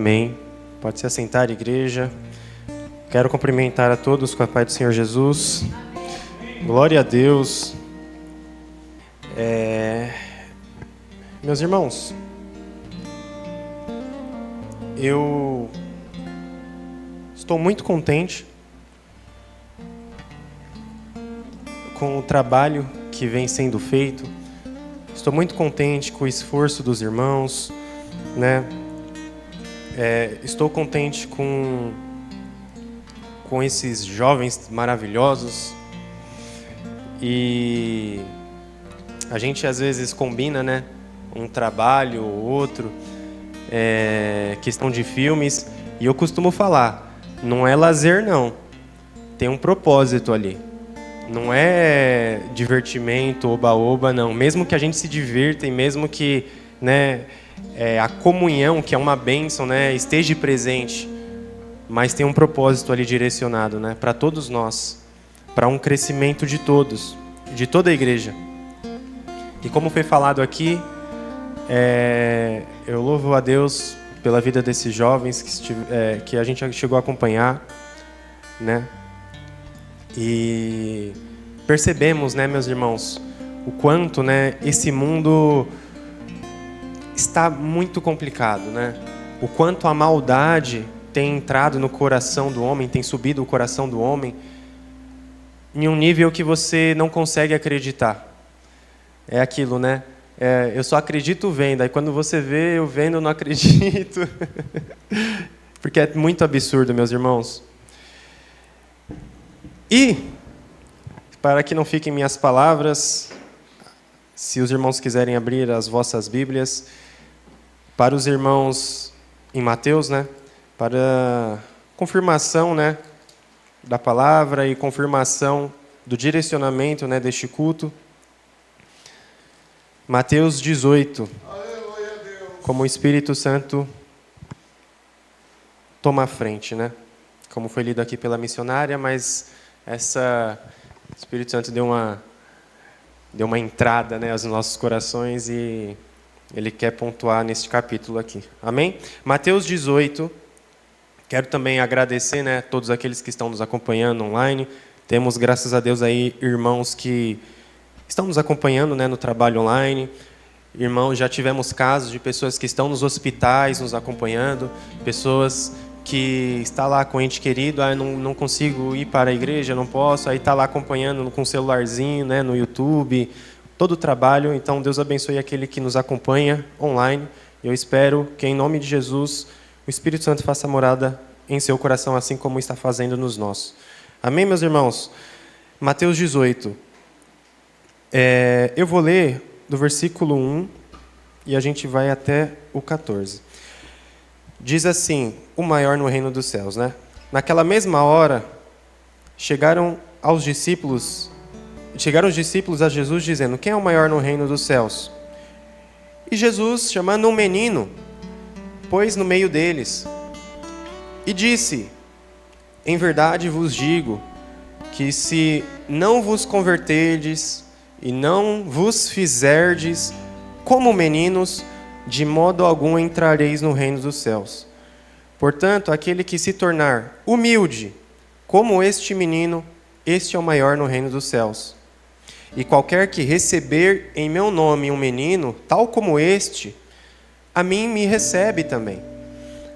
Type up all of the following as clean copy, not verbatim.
Amém. Pode se assentar, igreja. Quero cumprimentar a todos com a paz do Senhor Jesus. Glória a Deus. Meus irmãos, eu estou muito contente com o trabalho que vem sendo feito. Estou muito contente com o esforço dos irmãos, né? Estou contente com esses jovens maravilhosos. E a gente às vezes combina, né? Um trabalho ou outro, questão de filmes. E eu costumo falar, não é lazer não, tem um propósito ali. Não é divertimento, oba-oba, não. Mesmo que a gente se divirta e mesmo que, né, a comunhão, que é uma bênção, né, esteja presente, mas tem um propósito ali direcionado, né, para todos nós, para um crescimento de todos, de toda a igreja. E como foi falado aqui, eu louvo a Deus pela vida desses jovens que a gente chegou a acompanhar, né? E percebemos, né, meus irmãos, o quanto, né, esse mundo está muito complicado, né? O quanto a maldade tem entrado no coração do homem, tem subido o coração do homem em um nível que você não consegue acreditar. É aquilo, né? Eu só acredito vendo, aí quando você vê eu vendo eu não acredito. Porque é muito absurdo, meus irmãos. E, para que não fiquem minhas palavras, se os irmãos quiserem abrir as vossas Bíblias, para os irmãos em Mateus, né, para confirmação, né, da palavra e confirmação do direcionamento, né, deste culto. Mateus 18, como o Espírito Santo toma a frente, né, como foi lido aqui pela missionária, mas o Espírito Santo deu uma entrada, né, aos nossos corações e Ele quer pontuar neste capítulo aqui. Amém? Mateus 18. Quero também agradecer, né, todos aqueles que estão nos acompanhando online. Temos, graças a Deus, aí irmãos que estão nos acompanhando, né, no trabalho online. Irmãos, já tivemos casos de pessoas que estão nos hospitais nos acompanhando, pessoas que está lá com o ente querido, não consigo ir para a igreja, não posso, aí está lá acompanhando com o celularzinho, né, no YouTube, todo o trabalho. Então, Deus abençoe aquele que nos acompanha online. Eu espero que, em nome de Jesus, o Espírito Santo faça morada em seu coração, assim como está fazendo nos nossos. Amém, meus irmãos? Mateus 18. Eu vou ler do versículo 1 e a gente vai até o 14. Diz assim, o maior no reino dos céus, né? Naquela mesma hora, chegaram os discípulos a Jesus dizendo, quem é o maior no reino dos céus? E Jesus, chamando um menino, pôs no meio deles e disse, em verdade vos digo, que se não vos converterdes e não vos fizerdes como meninos, de modo algum entrareis no reino dos céus. Portanto, aquele que se tornar humilde, como este menino, este é o maior no reino dos céus. E qualquer que receber em meu nome um menino, tal como este, a mim me recebe também.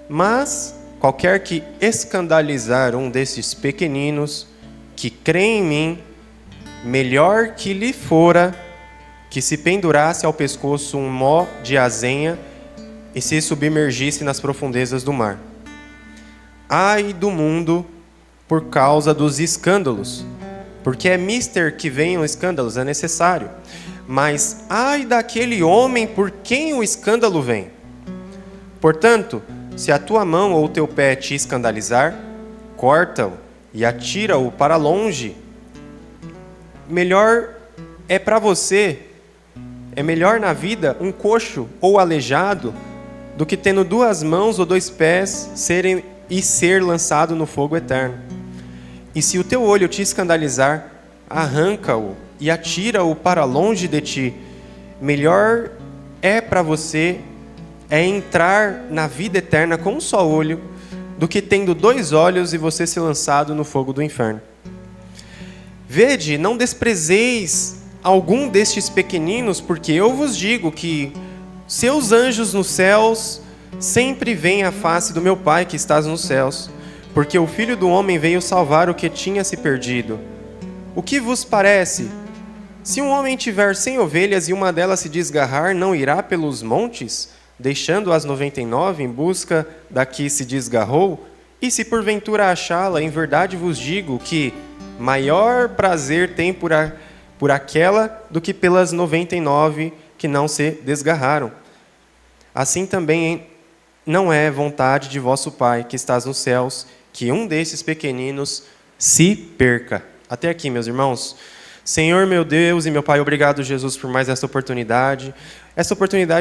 Mas qualquer que escandalizar um desses pequeninos, que crê em mim, melhor que lhe fora que se pendurasse ao pescoço um mó de azenha e se submergisse nas profundezas do mar. Ai do mundo por causa dos escândalos, porque é mister que venham escândalos, é necessário. Mas ai daquele homem por quem o escândalo vem. Portanto, se a tua mão ou o teu pé te escandalizar, corta-o e atira-o para longe. Melhor é para você, é melhor na vida um coxo ou aleijado do que tendo 2 mãos ou 2 pés ser lançado no fogo eterno. E se o teu olho te escandalizar, arranca-o e atira-o para longe de ti. Melhor é para você é entrar na vida eterna com um só olho, do que tendo 2 olhos e você ser lançado no fogo do inferno. Vede, não desprezeis algum destes pequeninos, porque eu vos digo que seus anjos nos céus sempre veem a face do meu Pai que estás nos céus, porque o Filho do Homem veio salvar o que tinha se perdido. O que vos parece? Se um homem tiver 100 ovelhas e uma delas se desgarrar, não irá pelos montes, deixando as 99 em busca da que se desgarrou? E se porventura achá-la, em verdade vos digo que maior prazer tem por aquela do que pelas 99 que não se desgarraram. Assim também não é vontade de vosso Pai que estás nos céus que um desses pequeninos se perca. Até aqui, meus irmãos. Senhor, meu Deus e meu Pai, obrigado, Jesus, por mais essa oportunidade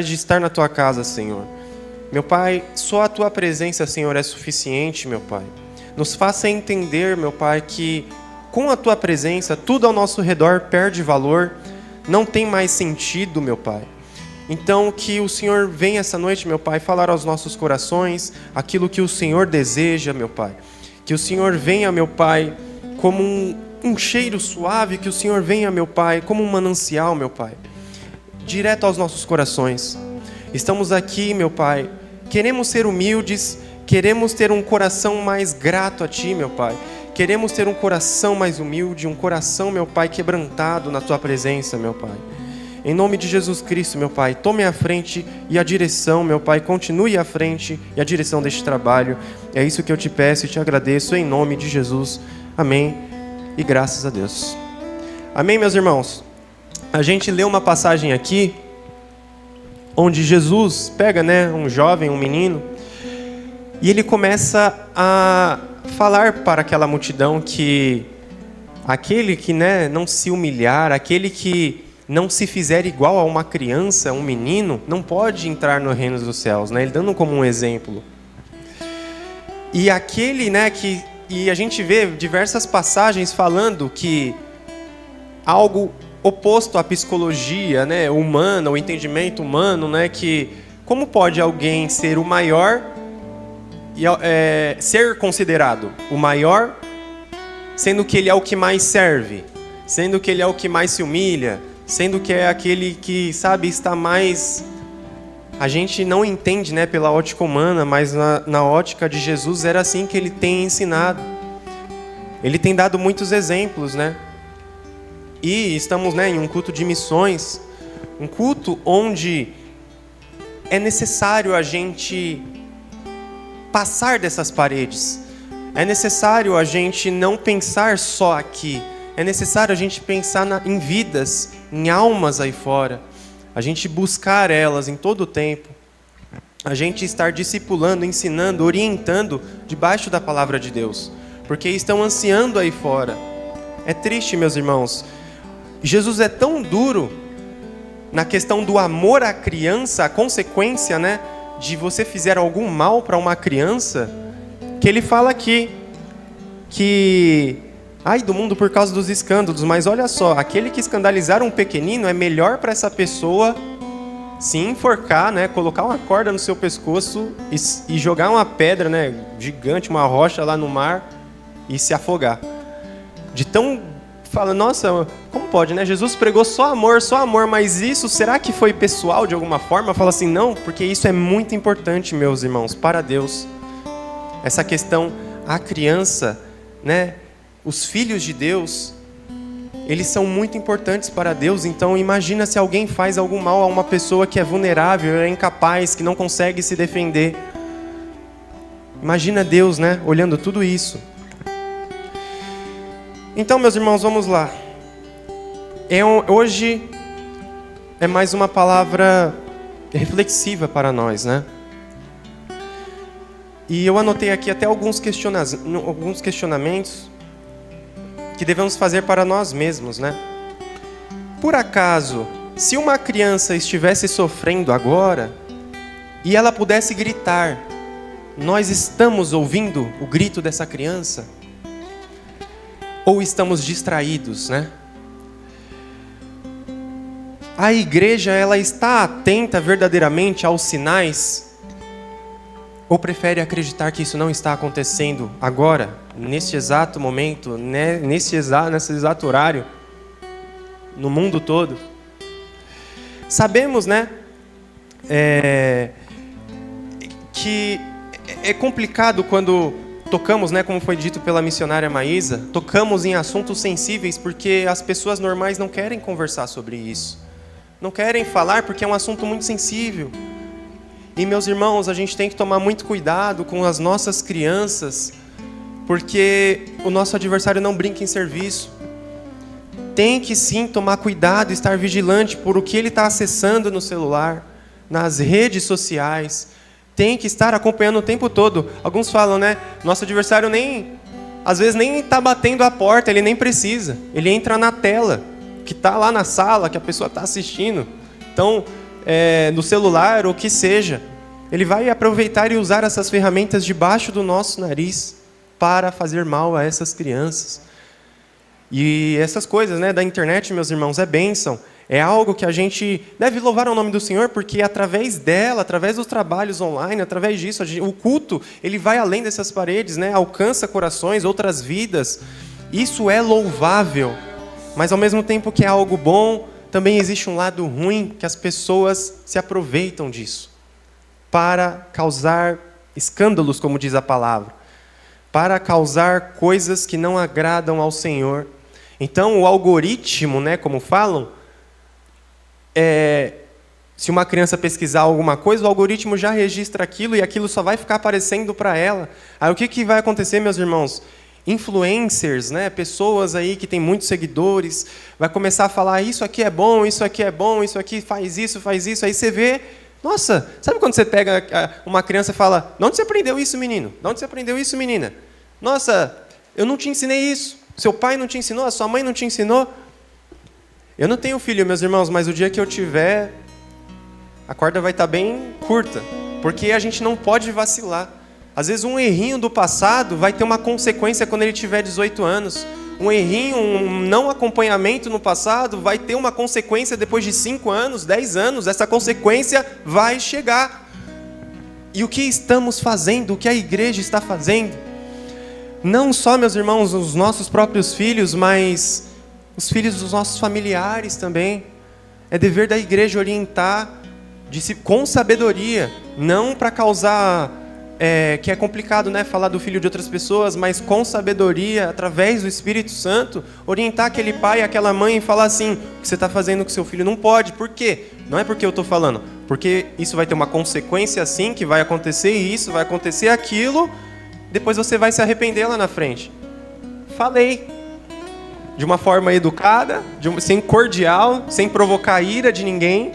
de estar na Tua casa, Senhor. Meu Pai, só a Tua presença, Senhor, é suficiente, meu Pai. Nos faça entender, meu Pai, que com a Tua presença, tudo ao nosso redor perde valor, não tem mais sentido, meu Pai. Então, que o Senhor venha essa noite, meu Pai, falar aos nossos corações aquilo que o Senhor deseja, meu Pai. Que o Senhor venha, meu Pai, como um cheiro suave, que o Senhor venha, meu Pai, como um manancial, meu Pai, direto aos nossos corações. Estamos aqui, meu Pai, queremos ser humildes, queremos ter um coração mais grato a Ti, meu Pai. Queremos ter um coração mais humilde, um coração, meu Pai, quebrantado na Tua presença, meu Pai. Em nome de Jesus Cristo, meu Pai, tome a frente e a direção, meu Pai, continue à frente e a direção deste trabalho. É isso que eu te peço e te agradeço, em nome de Jesus. Amém. E graças a Deus. Amém, meus irmãos? A gente lê uma passagem aqui, onde Jesus pega, um jovem, um menino, e ele começa a falar para aquela multidão que aquele que não se humilhar, aquele que não se fizer igual a uma criança, um menino, não pode entrar no reino dos céus, Ele dando como um exemplo. E aquele, E a gente vê diversas passagens falando que algo oposto à psicologia, humana, o entendimento humano, que como pode alguém ser o maior e ser considerado o maior, sendo que ele é o que mais serve, sendo que ele é o que mais se humilha, sendo que é aquele que, está mais... A gente não entende, pela ótica humana, mas na ótica de Jesus era assim que ele tem ensinado. Ele tem dado muitos exemplos, E estamos, em um culto de missões, um culto onde é necessário a gente passar dessas paredes. É necessário a gente não pensar só aqui. É necessário a gente pensar em vidas, em almas aí fora. A gente buscar elas em todo o tempo. A gente estar discipulando, ensinando, orientando debaixo da palavra de Deus. Porque estão ansiando aí fora. É triste, meus irmãos. Jesus é tão duro na questão do amor à criança, a consequência, de você fizer algum mal para uma criança, que ele fala aqui que ai do mundo por causa dos escândalos, mas olha só, aquele que escandalizar um pequenino é melhor para essa pessoa se enforcar, colocar uma corda no seu pescoço e jogar uma pedra, gigante, uma rocha lá no mar e se afogar. De tão... Fala, nossa, como pode, Jesus pregou só amor, mas isso, será que foi pessoal de alguma forma? Fala assim, não, porque isso é muito importante, meus irmãos, para Deus. Essa questão, a criança, os filhos de Deus, eles são muito importantes para Deus. Então imagina se alguém faz algum mal a uma pessoa que é vulnerável, é incapaz, que não consegue se defender. Imagina Deus, olhando tudo isso. Então, meus irmãos, vamos lá. Hoje é mais uma palavra reflexiva para nós, E eu anotei aqui até alguns questionamentos que devemos fazer para nós mesmos, Por acaso, se uma criança estivesse sofrendo agora e ela pudesse gritar, nós estamos ouvindo o grito dessa criança? Ou estamos distraídos, a igreja ela está atenta verdadeiramente aos sinais? Ou prefere acreditar que isso não está acontecendo agora, neste exato momento, né? nesse exato horário, no mundo todo? Sabemos, né, que é complicado quando tocamos, né, como foi dito pela missionária Maísa, tocamos em assuntos sensíveis porque as pessoas normais não querem conversar sobre isso. Não querem falar porque é um assunto muito sensível. E, meus irmãos, a gente tem que tomar muito cuidado com as nossas crianças, porque o nosso adversário não brinca em serviço. Tem que sim tomar cuidado, estar vigilante por o que ele está acessando no celular, nas redes sociais. Tem que estar acompanhando o tempo todo. Alguns falam, né? Nosso adversário às vezes nem está batendo a porta, ele nem precisa. Ele entra na tela, que está lá na sala, que a pessoa está assistindo. Então, no celular, ou o que seja. Ele vai aproveitar e usar essas ferramentas debaixo do nosso nariz para fazer mal a essas crianças. E essas coisas, né, da internet, meus irmãos, é bênção. É algo que a gente deve louvar ao nome do Senhor, porque através dela, através dos trabalhos online, através disso, o culto, ele vai além dessas paredes, né? Alcança corações, outras vidas. Isso é louvável, mas ao mesmo tempo que é algo bom, também existe um lado ruim, que as pessoas se aproveitam disso, para causar escândalos, como diz a palavra, para causar coisas que não agradam ao Senhor. Então, o algoritmo, né, como falam, se uma criança pesquisar alguma coisa, o algoritmo já registra aquilo e aquilo só vai ficar aparecendo para ela. Aí o que vai acontecer, meus irmãos? Influencers, né? Pessoas aí que têm muitos seguidores, vai começar a falar, isso aqui é bom, isso aqui é bom, isso aqui faz isso. Aí você vê, nossa, sabe quando você pega uma criança e fala, de onde você aprendeu isso, menino? De onde você aprendeu isso, menina? Nossa, eu não te ensinei isso. Seu pai não te ensinou, a sua mãe não te ensinou. Eu não tenho filho, meus irmãos, mas o dia que eu tiver, a corda vai estar bem curta, porque a gente não pode vacilar. Às vezes um errinho do passado vai ter uma consequência quando ele tiver 18 anos. Um errinho, um não acompanhamento no passado vai ter uma consequência depois de 5 anos, 10 anos. Essa consequência vai chegar. E o que estamos fazendo, o que a igreja está fazendo? Não só, meus irmãos, os nossos próprios filhos, mas os filhos dos nossos familiares também. É dever da igreja orientar com sabedoria, não para causar, que é complicado, né, falar do filho de outras pessoas, mas com sabedoria, através do Espírito Santo, orientar aquele pai, aquela mãe e falar assim, o que você está fazendo com seu filho não pode. Por quê? Não é porque eu estou falando, porque isso vai ter uma consequência assim, que vai acontecer isso, vai acontecer aquilo, depois você vai se arrepender lá na frente. Falei. De uma forma educada, sem cordial, sem provocar a ira de ninguém.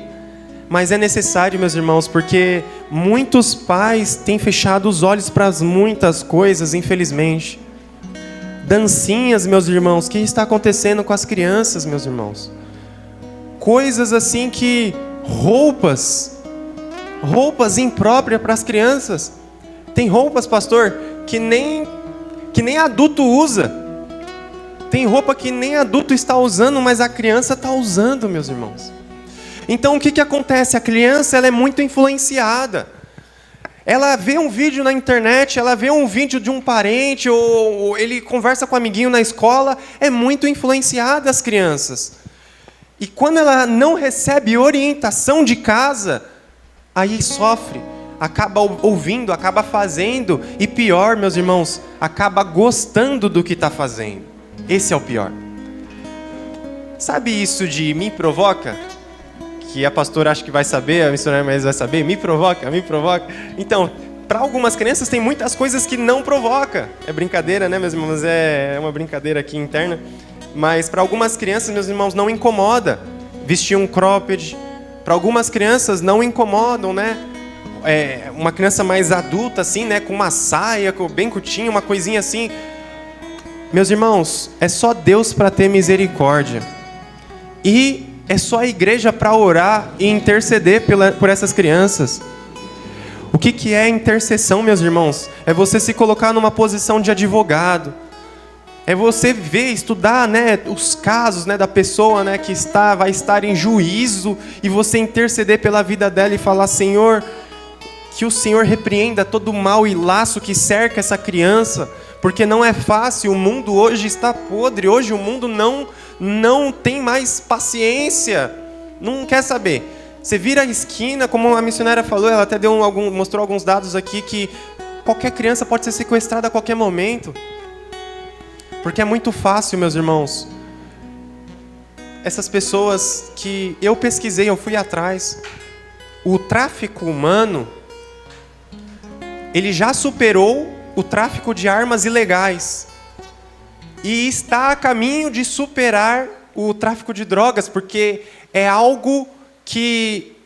Mas é necessário, meus irmãos, porque muitos pais têm fechado os olhos para muitas coisas, infelizmente. Dancinhas, meus irmãos, o que está acontecendo com as crianças, meus irmãos? Coisas assim que... roupas impróprias para as crianças. Tem roupas, pastor, que nem adulto usa. Tem roupa que nem adulto está usando, mas a criança está usando, meus irmãos. Então, o que acontece? A criança ela é muito influenciada. Ela vê um vídeo na internet, ela vê um vídeo de um parente, ou ele conversa com um amiguinho na escola, é muito influenciada as crianças. E quando ela não recebe orientação de casa, aí sofre, acaba ouvindo, acaba fazendo, e pior, meus irmãos, acaba gostando do que está fazendo. Esse é o pior. Sabe isso de me provoca? Que a pastora acha que vai saber, a missionária mais vai saber. Me provoca. Então, para algumas crianças tem muitas coisas que não provoca. É brincadeira, né, meus irmãos? É uma brincadeira aqui interna. Mas para algumas crianças, meus irmãos, não incomoda vestir um cropped. Para algumas crianças não incomodam, né? Uma criança mais adulta, assim, né? Com uma saia bem curtinha, uma coisinha assim. Meus irmãos, é só Deus para ter misericórdia. E é só a igreja para orar e interceder por essas crianças. O que é intercessão, meus irmãos? É você se colocar numa posição de advogado. É você ver, estudar, né, os casos, né, da pessoa, né, que vai estar em juízo, e você interceder pela vida dela e falar: Senhor, que o Senhor repreenda todo o mal e laço que cerca essa criança, porque não é fácil, o mundo hoje está podre, hoje o mundo não tem mais paciência, não quer saber. Você vira a esquina, como a missionária falou, ela até mostrou alguns dados aqui, que qualquer criança pode ser sequestrada a qualquer momento. Porque é muito fácil, meus irmãos. Essas pessoas que eu pesquisei, eu fui atrás. O tráfico humano, ele já superou o tráfico de armas ilegais. E está a caminho de superar o tráfico de drogas, porque é algo que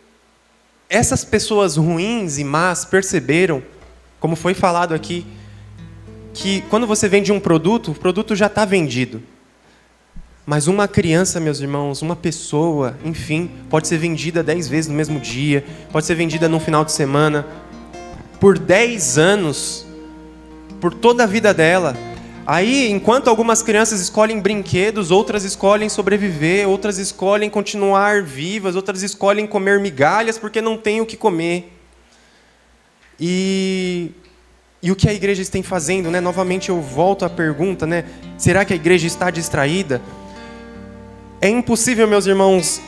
essas pessoas ruins e más perceberam, como foi falado aqui, que quando você vende um produto, o produto já está vendido. Mas uma criança, meus irmãos, uma pessoa, enfim, pode ser vendida 10 vezes no mesmo dia, pode ser vendida num final de semana, por 10 anos, por toda a vida dela. Aí, enquanto algumas crianças escolhem brinquedos, outras escolhem sobreviver, outras escolhem continuar vivas, outras escolhem comer migalhas porque não tem o que comer. E o que a igreja está fazendo, né? Novamente eu volto à pergunta, né? Será que a igreja está distraída? É impossível, meus irmãos,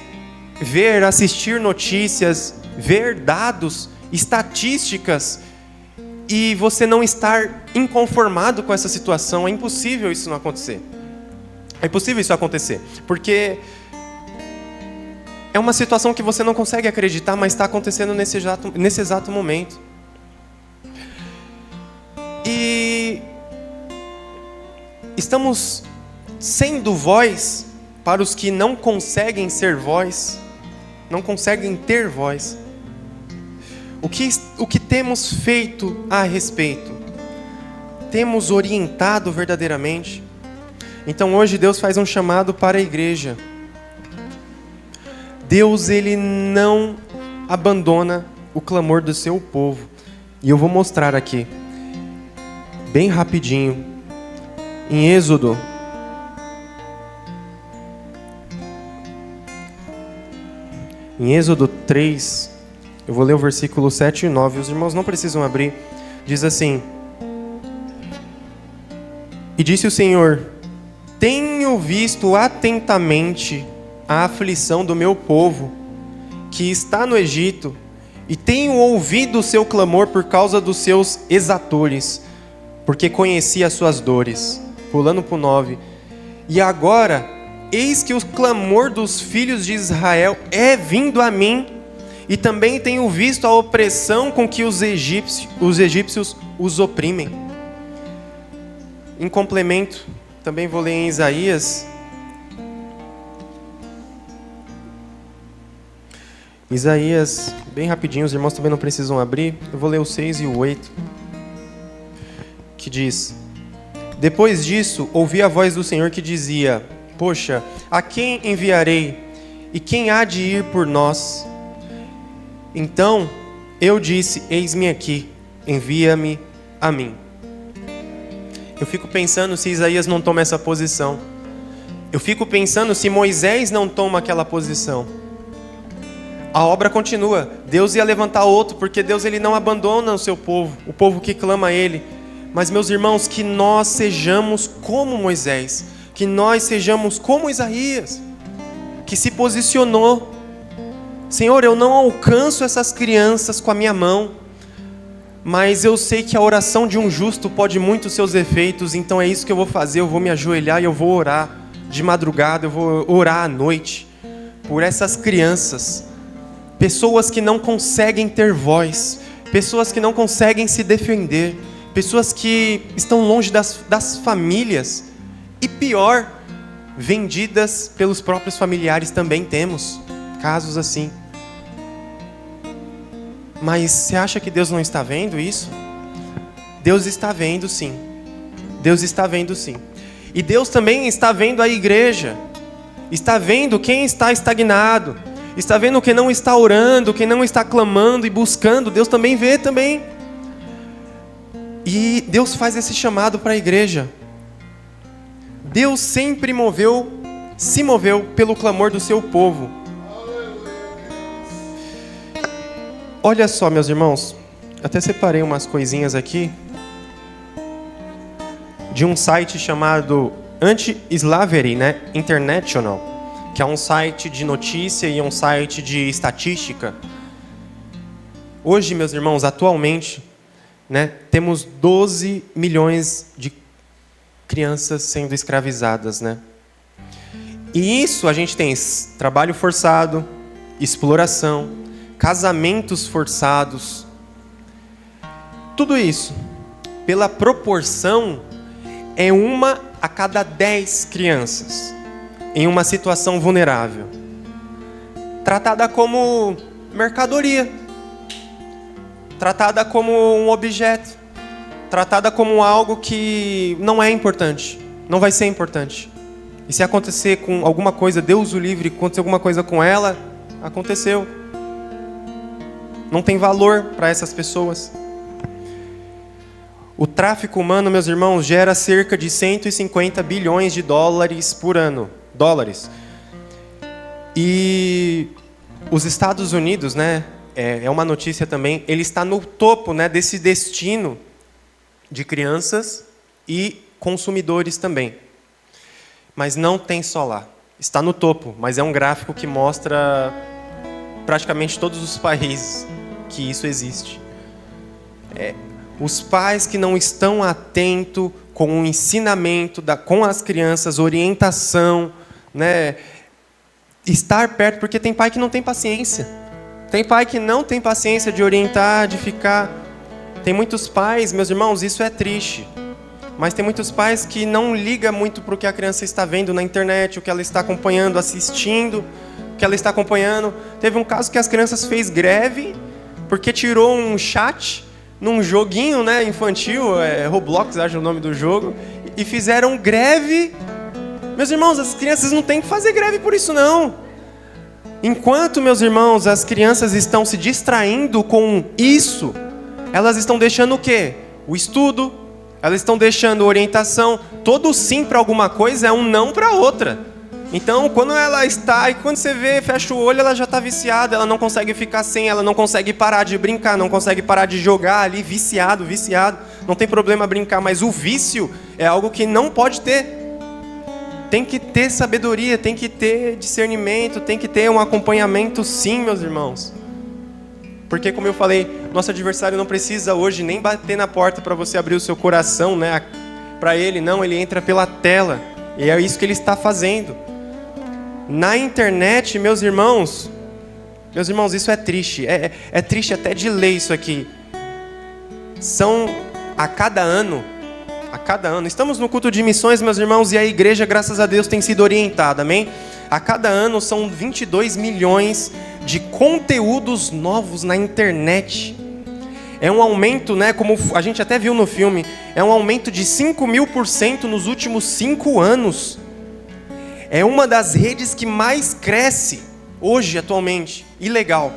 assistir notícias, ver dados, estatísticas, e você não estar inconformado com essa situação. É impossível isso não acontecer. É impossível isso acontecer, porque é uma situação que você não consegue acreditar, mas está acontecendo nesse exato momento. E estamos sendo voz para os que não conseguem ser voz, não conseguem ter voz. O que temos feito a respeito? Temos orientado verdadeiramente? Então hoje Deus faz um chamado para a igreja. Deus, Ele não abandona o clamor do seu povo. E eu vou mostrar aqui, bem rapidinho, em Êxodo. Em Êxodo 3, eu vou ler o versículo 7 e 9. Os irmãos não precisam abrir. Diz assim: E disse o Senhor: Tenho visto atentamente a aflição do meu povo, que está no Egito, e tenho ouvido o seu clamor por causa dos seus exatores, porque conheci as suas dores. Pulando para o 9. E agora, eis que o clamor dos filhos de Israel é vindo a mim, e também tenho visto a opressão com que os egípcios os oprimem. Em complemento, também vou ler em Isaías. Isaías, bem rapidinho, os irmãos também não precisam abrir. Eu vou ler o 6 e o 8. Que diz: Depois disso, ouvi a voz do Senhor que dizia: Poxa, a quem enviarei? E quem há de ir por nós? Então eu disse: Eis-me aqui, envia-me a mim. Eu fico pensando se Isaías não toma essa posição. Eu fico pensando se Moisés não toma aquela posição. A obra continua. Deus ia levantar outro, porque Deus, Ele não abandona o seu povo, o povo que clama a Ele. Mas, meus irmãos, que nós sejamos como Moisés, que nós sejamos como Isaías, que se posicionou. Senhor, eu não alcanço essas crianças com a minha mão, mas eu sei que a oração de um justo pode muito seus efeitos, então é isso que eu vou fazer. Eu vou me ajoelhar e eu vou orar de madrugada, eu vou orar à noite por essas crianças, pessoas que não conseguem ter voz, pessoas que não conseguem se defender, pessoas que estão longe das famílias, e pior, vendidas pelos próprios familiares. Também temos casos assim. Mas você acha que Deus não está vendo isso? Deus está vendo, sim. Deus está vendo, sim. E Deus também está vendo a igreja. Está vendo quem está estagnado. Está vendo quem não está orando, quem não está clamando e buscando. Deus também vê também. E Deus faz esse chamado para a igreja. Deus sempre se moveu pelo clamor do seu povo. Olha só, meus irmãos, até separei umas coisinhas aqui de um site chamado Anti-Slavery, né? International, que é um site de notícia e um site de estatística. Hoje, meus irmãos, atualmente, né, temos 12 milhões de crianças sendo escravizadas, né? E isso a gente tem trabalho forçado, exploração, casamentos forçados. Tudo isso, pela proporção, é 1 a cada 10 crianças em uma situação vulnerável, tratada como mercadoria, tratada como um objeto, tratada como algo que não é importante, não vai ser importante. E se acontecer com alguma coisa, Deus o livre, acontecer alguma coisa com ela, aconteceu. Não tem valor para essas pessoas. O tráfico humano, meus irmãos, gera cerca de 150 bilhões de dólares por ano. E os Estados Unidos, né, é uma notícia também, ele está no topo, né, desse destino de crianças e consumidores também. Mas não tem só lá. Está no topo, mas é um gráfico que mostra praticamente todos os países que isso existe. Os pais que não estão atentos com o ensinamento, com as crianças, orientação, né? Estar perto, porque tem pai que não tem paciência. Tem pai que não tem paciência de orientar, de ficar. Tem muitos pais, meus irmãos, isso é triste. Mas tem muitos pais que não ligam muito para o que a criança está vendo na internet, o que ela está acompanhando, assistindo, o que ela está acompanhando. Teve um caso que as crianças fez greve porque tirou um chat num joguinho, né, infantil, Roblox, acho o nome do jogo, e fizeram greve. Meus irmãos, as crianças não têm que fazer greve por isso, não. Enquanto, meus irmãos, as crianças estão se distraindo com isso, elas estão deixando o quê? O estudo, elas estão deixando orientação. Todo sim para alguma coisa é um não para outra. Então, quando ela está, e quando você vê, fecha o olho, ela já está viciada, ela não consegue ficar sem, ela não consegue parar de brincar, não consegue parar de jogar ali, viciado. Não tem problema brincar, mas o vício é algo que não pode ter. Tem que ter sabedoria, tem que ter discernimento, tem que ter um acompanhamento sim, meus irmãos. Porque, como eu falei, nosso adversário não precisa hoje nem bater na porta para você abrir o seu coração, né? Para ele, não, ele entra pela tela. E é isso que ele está fazendo. Na internet, meus irmãos, isso é triste. É triste até de ler isso aqui. São a cada ano, estamos no culto de missões, meus irmãos, e a igreja, graças a Deus, tem sido orientada, amém? A cada ano são 22 milhões de conteúdos novos na internet. É um aumento, né, como a gente até viu no filme, é um aumento de 5.000% nos últimos 5 anos. É uma das redes que mais cresce hoje, atualmente. Ilegal.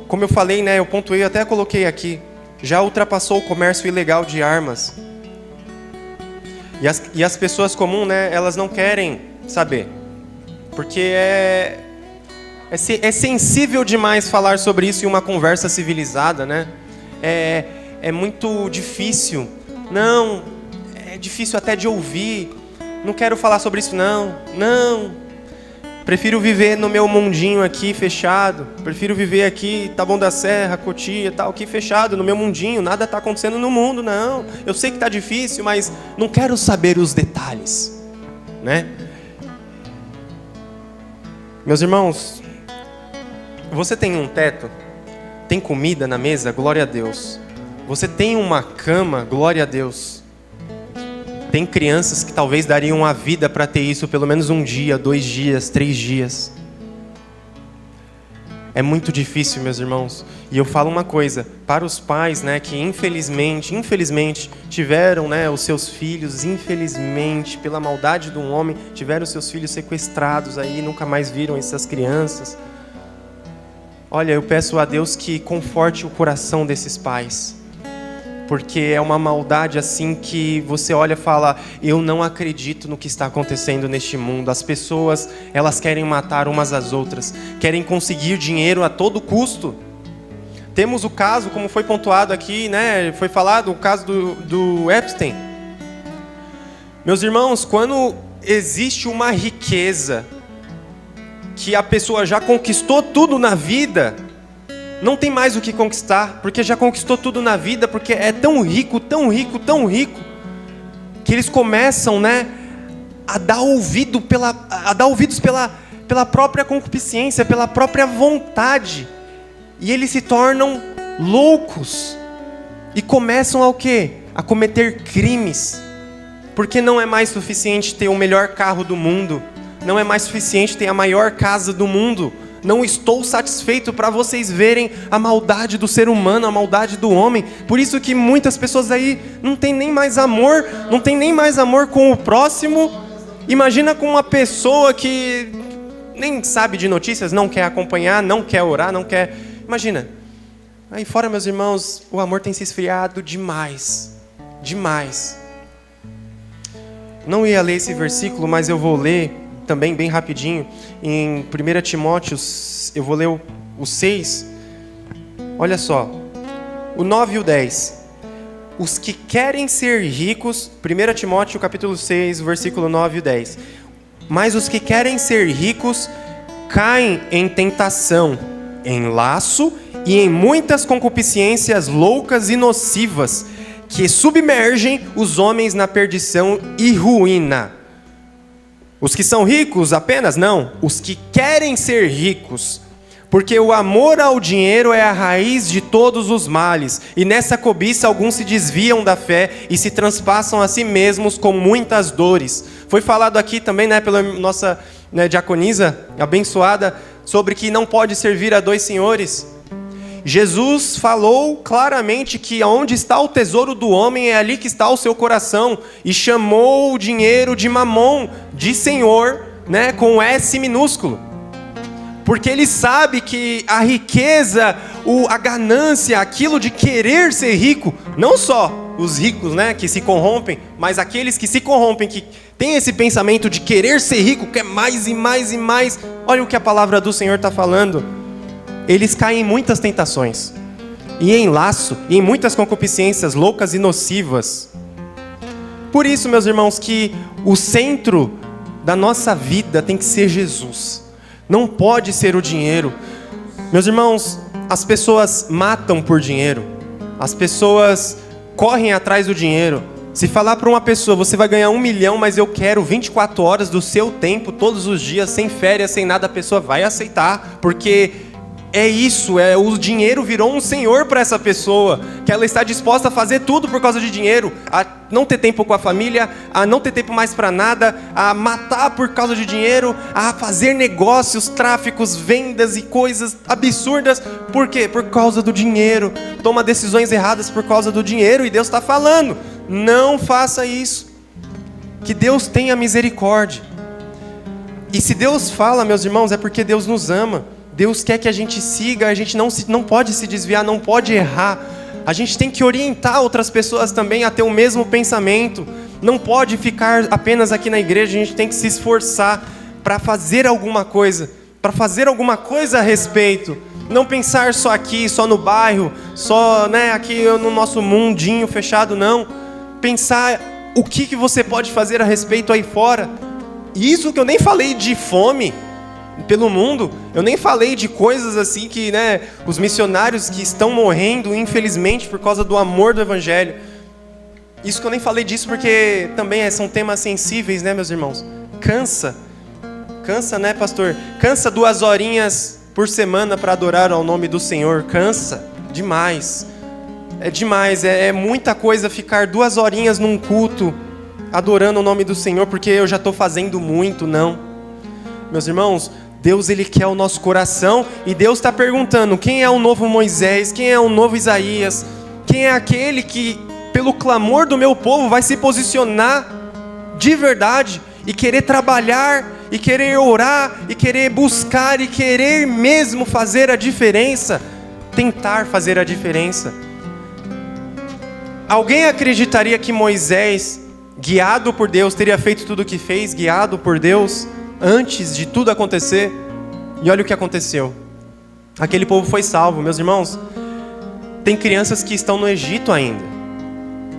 Como eu falei, né, eu pontuei, até coloquei aqui. Já ultrapassou o comércio ilegal de armas. E as pessoas comuns, né, elas não querem saber. Porque é sensível demais falar sobre isso em uma conversa civilizada, né? É muito difícil. Não, é difícil até de ouvir. Não quero falar sobre isso, não. Prefiro viver no meu mundinho aqui, fechado. Prefiro viver aqui, Taboão da Serra, Cotia, tal, aqui fechado, no meu mundinho. Nada está acontecendo no mundo, não. Eu sei que está difícil, mas não quero saber os detalhes, né? Meus irmãos, você tem um teto? Tem comida na mesa? Glória a Deus. Você tem uma cama? Glória a Deus. Tem crianças que talvez dariam a vida para ter isso pelo menos 1 dia, 2 dias, 3 dias. É muito difícil, meus irmãos. E eu falo uma coisa, para os pais, né, que infelizmente tiveram, né, os seus filhos, infelizmente, pela maldade de um homem, tiveram os seus filhos sequestrados aí, nunca mais viram essas crianças. Olha, eu peço a Deus que conforte o coração desses pais. porque é uma maldade assim que você olha e fala: eu não acredito no que está acontecendo neste mundo. As pessoas, elas querem matar umas às outras, querem conseguir dinheiro a todo custo. Temos o caso, como foi pontuado aqui, né? Foi falado o caso do Epstein. Meus irmãos, quando existe uma riqueza que a pessoa já conquistou tudo na vida, não tem mais o que conquistar, porque já conquistou tudo na vida, porque é tão rico, tão rico, tão rico, que eles começam, né, a dar ouvidos pela própria concupiscência, pela própria vontade, e eles se tornam loucos, e começam a quê? A cometer crimes, porque não é mais suficiente ter o melhor carro do mundo, não é mais suficiente ter a maior casa do mundo. Não estou satisfeito, para vocês verem a maldade do ser humano, a maldade do homem. Por isso que muitas pessoas aí não tem nem mais amor, não tem nem mais amor com o próximo. Imagina com uma pessoa que nem sabe de notícias, não quer acompanhar, não quer orar, não quer... Imagina. Aí fora, meus irmãos, o amor tem se esfriado demais. Demais. Não ia ler esse versículo, mas eu vou ler também bem rapidinho, em 1 Timóteo, eu vou ler o 6, olha só, o 9 e o 10, os que querem ser ricos, 1 Timóteo capítulo 6, versículo 9 e 10, mas os que querem ser ricos, caem em tentação, em laço e em muitas concupiscências loucas e nocivas, que submergem os homens na perdição e ruína. Os que são ricos apenas? Não. Os que querem ser ricos. Porque o amor ao dinheiro é a raiz de todos os males. E nessa cobiça alguns se desviam da fé e se transpassam a si mesmos com muitas dores. Foi falado aqui também, né, pela nossa diaconisa abençoada, sobre que não pode servir a dois senhores. Jesus falou claramente que onde está o tesouro do homem é ali que está o seu coração, e chamou o dinheiro de mamon, de senhor, né, com S minúsculo, porque ele sabe que a riqueza, a ganância, aquilo de querer ser rico, não só os ricos, né, que se corrompem, mas aqueles que se corrompem, que têm esse pensamento de querer ser rico, quer mais e mais e mais. Olha o que a palavra do Senhor está falando. Eles caem em muitas tentações, e em laço, e em muitas concupiscências loucas e nocivas. Por isso, meus irmãos, que o centro da nossa vida tem que ser Jesus. Não pode ser o dinheiro. Meus irmãos, as pessoas matam por dinheiro. As pessoas correm atrás do dinheiro. Se falar para uma pessoa, você vai ganhar 1 milhão, mas eu quero 24 horas do seu tempo, todos os dias, sem férias, sem nada, a pessoa vai aceitar, porque... é isso, o dinheiro virou um senhor para essa pessoa, que ela está disposta a fazer tudo por causa de dinheiro, a não ter tempo com a família, a não ter tempo mais para nada, a matar por causa de dinheiro, a fazer negócios, tráficos, vendas e coisas absurdas. Por quê? Por causa do dinheiro. Toma decisões erradas por causa do dinheiro, e Deus está falando, não faça isso, que Deus tenha misericórdia. E se Deus fala, meus irmãos, é porque Deus nos ama. Deus quer que a gente siga, a gente não pode se desviar, não pode errar. A gente tem que orientar outras pessoas também a ter o mesmo pensamento. Não pode ficar apenas aqui na igreja, a gente tem que se esforçar para fazer alguma coisa, a respeito. Não pensar só aqui, só no bairro, só, né, aqui no nosso mundinho fechado, não. Pensar o que você pode fazer a respeito aí fora. E isso que eu nem falei de fome pelo mundo, eu nem falei de coisas assim que, né, os missionários que estão morrendo, infelizmente, por causa do amor do evangelho. Isso que eu nem falei disso porque também são temas sensíveis, né, meus irmãos? Cansa, né, pastor? Cansa 2 horinhas por semana para adorar ao nome do Senhor, cansa demais. É demais, é muita coisa ficar 2 horinhas num culto adorando o nome do Senhor porque eu já estou fazendo muito, não. Meus irmãos, Deus, Ele quer o nosso coração, e Deus está perguntando, quem é o novo Moisés, quem é o novo Isaías, quem é aquele que, pelo clamor do meu povo, vai se posicionar de verdade, e querer trabalhar, e querer orar, e querer buscar, e querer mesmo fazer a diferença, tentar fazer a diferença. Alguém acreditaria que Moisés, guiado por Deus, teria feito tudo o que fez, guiado por Deus, antes de tudo acontecer? E olha o que aconteceu. Aquele povo foi salvo. Meus irmãos, tem crianças que estão no Egito ainda.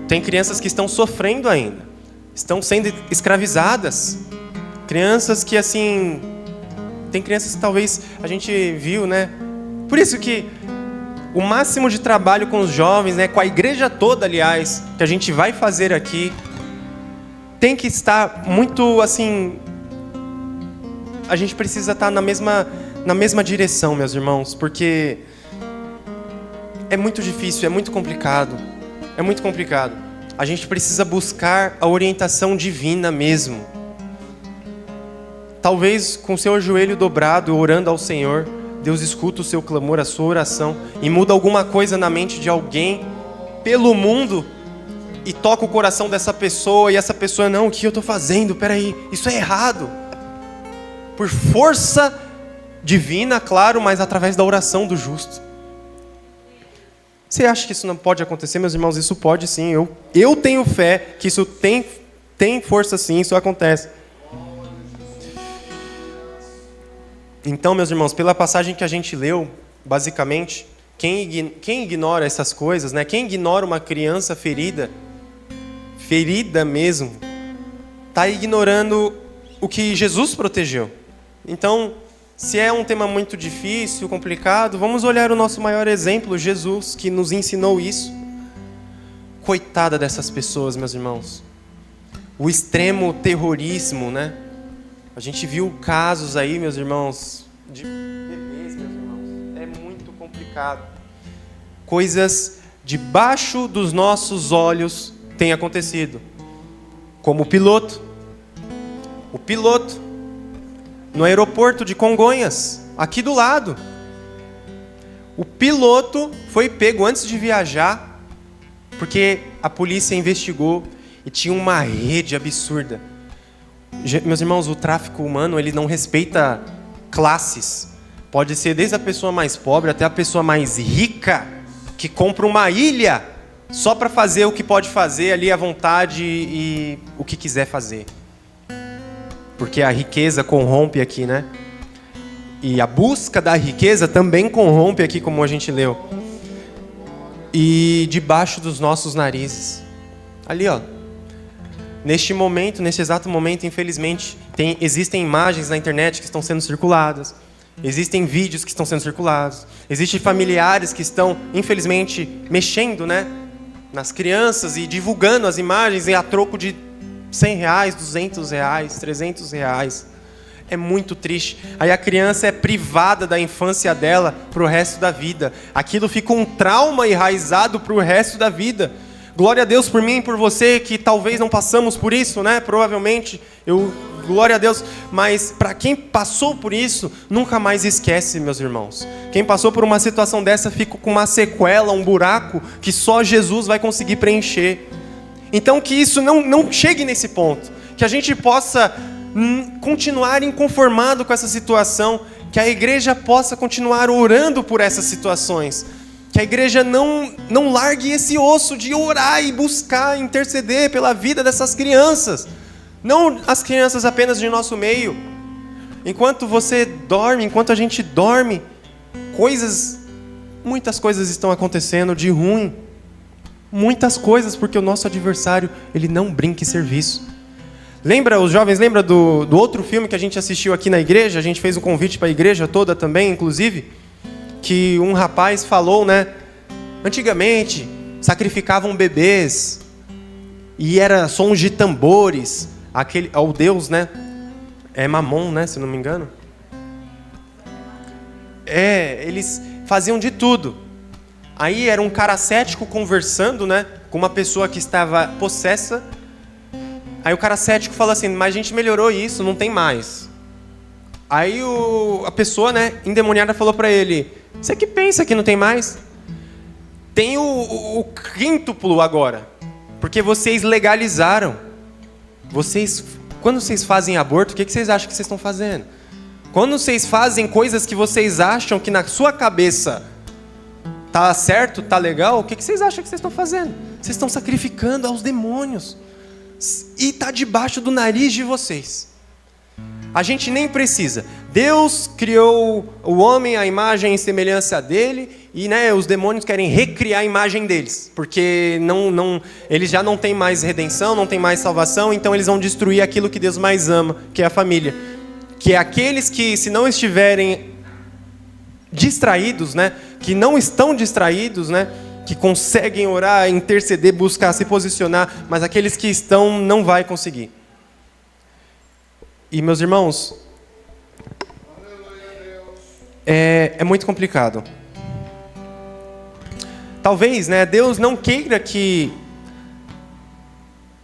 Tem crianças que estão sofrendo ainda. Estão sendo escravizadas. Crianças que, assim... Tem crianças que talvez a gente viu, né? Por isso que o máximo de trabalho com os jovens, né? Com a igreja toda, aliás, que a gente vai fazer aqui, tem que estar muito, assim... A gente precisa estar na mesma direção, meus irmãos, porque é muito difícil, é muito complicado. É muito complicado. A gente precisa buscar a orientação divina mesmo. Talvez com o seu joelho dobrado, orando ao Senhor, Deus escuta o seu clamor, a sua oração, e muda alguma coisa na mente de alguém pelo mundo, e toca o coração dessa pessoa, e essa pessoa, não, o que eu estou fazendo? Peraí, isso é errado. Por força divina, claro, mas através da oração do justo. Você acha que isso não pode acontecer, meus irmãos? Isso pode sim. Eu tenho fé que isso tem força sim, isso acontece. Então, meus irmãos, pela passagem que a gente leu, basicamente, quem ignora essas coisas, né? Quem ignora uma criança ferida mesmo, está ignorando o que Jesus protegeu. Então, se é um tema muito difícil, complicado, vamos olhar o nosso maior exemplo, Jesus, que nos ensinou isso. Coitada dessas pessoas, meus irmãos. O extremo terrorismo, né? A gente viu casos aí, meus irmãos, de bebês, meus irmãos. É muito complicado. Coisas debaixo dos nossos olhos têm acontecido. Como o piloto no aeroporto de Congonhas, aqui do lado. O piloto foi pego antes de viajar, porque a polícia investigou e tinha uma rede absurda. Meus irmãos, o tráfico humano, ele não respeita classes. Pode ser desde a pessoa mais pobre até a pessoa mais rica, que compra uma ilha só para fazer o que pode fazer ali à vontade e o que quiser fazer. Porque a riqueza corrompe aqui, né? E a busca da riqueza também corrompe aqui, como a gente leu. E debaixo dos nossos narizes. Ali, ó. Neste momento, nesse exato momento, infelizmente, existem imagens na internet que estão sendo circuladas. Existem vídeos que estão sendo circulados. Existem familiares que estão, infelizmente, mexendo, né, nas crianças e divulgando as imagens a troco de R$100, R$200, R$300. É muito triste. Aí a criança é privada da infância dela para o resto da vida. Aquilo fica um trauma enraizado para o resto da vida. Glória a Deus por mim e por você, que talvez não passamos por isso, né? Provavelmente, glória a Deus. Mas para quem passou por isso, nunca mais esquece, meus irmãos. Quem passou por uma situação dessa fica com uma sequela, um buraco, que só Jesus vai conseguir preencher. Então que isso não chegue nesse ponto. Que a gente possa continuar inconformado com essa situação. Que a igreja possa continuar orando por essas situações. Que a igreja não largue esse osso de orar e buscar, interceder pela vida dessas crianças. Não as crianças apenas de nosso meio. Enquanto você dorme, enquanto a gente dorme, muitas coisas estão acontecendo de ruim. Muitas coisas, porque o nosso adversário, ele não brinca em serviço. Os jovens lembram do outro filme que a gente assistiu aqui na igreja? A gente fez um convite para a igreja toda também, inclusive. Que um rapaz falou, né? Antigamente, sacrificavam bebês. E era sons de tambores. O Deus, né? É Mamon, né? Se não me engano. Eles faziam de tudo. Aí era um cara cético conversando, né? Com uma pessoa que estava possessa. Aí o cara cético fala assim, mas a gente melhorou isso, não tem mais. Aí a pessoa, né, endemoniada falou para ele, você que pensa que não tem mais? Tem o quíntuplo agora. Porque vocês legalizaram. Quando vocês fazem aborto, o que vocês acham que vocês estão fazendo? Quando vocês fazem coisas que vocês acham que na sua cabeça tá certo, tá legal, o que vocês acham que vocês estão fazendo? Vocês estão sacrificando aos demônios. E está debaixo do nariz de vocês. A gente nem precisa. Deus criou o homem à imagem e semelhança dele, e os demônios querem recriar a imagem deles, porque eles já não têm mais redenção, não têm mais salvação, então eles vão destruir aquilo que Deus mais ama, que é a família. Que é aqueles que, se não estiverem distraídos, que não estão distraídos, que conseguem orar, interceder, buscar, se posicionar, mas aqueles que estão não vai conseguir. E, meus irmãos, é muito complicado. Talvez, Deus não queira que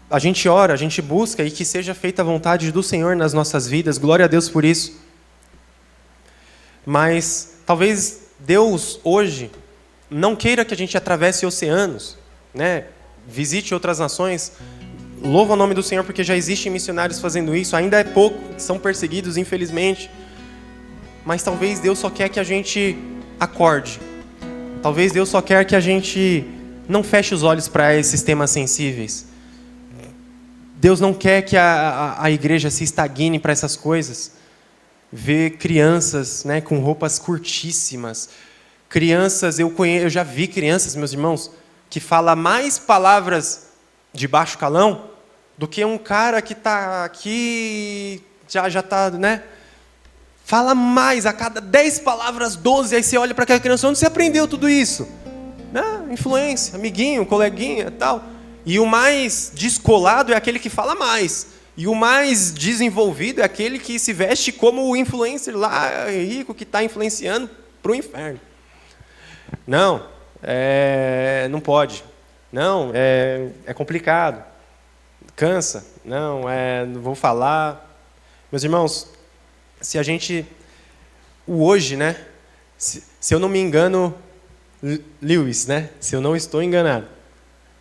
a gente ora, a gente busca e que seja feita a vontade do Senhor nas nossas vidas. Glória a Deus por isso. Mas talvez Deus hoje não queira que a gente atravesse oceanos, visite outras nações. Louva o nome do Senhor porque já existem missionários fazendo isso. Ainda é pouco, são perseguidos, infelizmente. Mas talvez Deus só quer que a gente acorde. Talvez Deus só quer que a gente não feche os olhos para esses temas sensíveis. Deus não quer que a igreja se estagne para essas coisas. Ver crianças com roupas curtíssimas. Crianças, eu já vi crianças, meus irmãos, que falam mais palavras de baixo calão do que um cara que está aqui, já está, Fala mais, a cada 10 palavras, 12, aí você olha para aquela criança, onde você aprendeu tudo isso? Influência, amiguinho, coleguinha e tal. E o mais descolado é aquele que fala mais. E o mais desenvolvido é aquele que se veste como o influencer lá, rico, que está influenciando para o inferno. Não, não pode. Não, é complicado. Cansa. Não vou falar. Meus irmãos, se a gente... O hoje, se eu não me engano, Lewis, se eu não estou enganado,